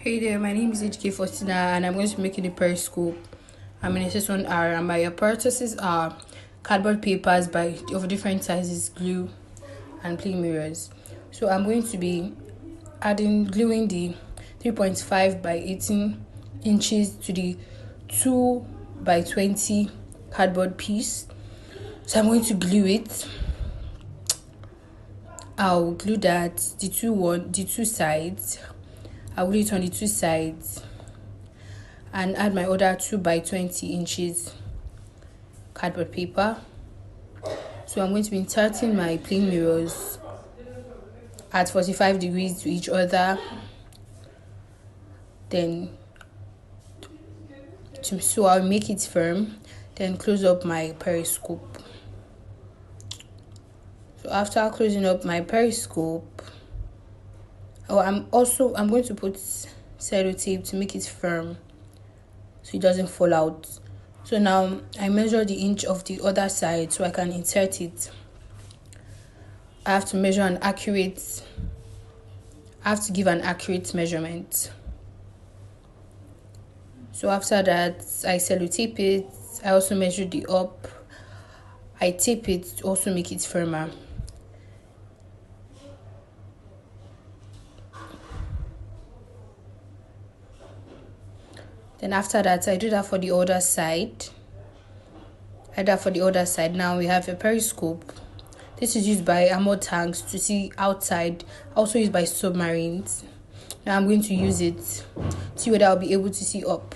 Hey there, my name is Faustina and I'm going to be making a periscope. I'm in SS1R and my apparatuses are cardboard papers of different sizes, glue and plain mirrors. So I'm going to be gluing the 3.5 by 18 inches to the 2 by 20 cardboard piece. So I'm going to glue it. I'll glue the two sides. I'll glue it on the two sides and add my other 2 by 20 inches cardboard paper. So I'm going to be inserting my plain mirrors at 45 degrees to each other. So I'll make it firm, then close up my periscope. So after closing up my periscope, I'm going to put cello tape to make it firm so it doesn't fall out. So now I measure the inch of the other side so I can insert it. I have to give an accurate measurement. So after that, I cello tape it. I also measure the up. I tape it to also make it firmer. Then after that, I do that for the other side. Now we have a periscope. This is used by armored tanks to see outside, also used by submarines. Now I'm going to use it to see whether I'll be able to see up.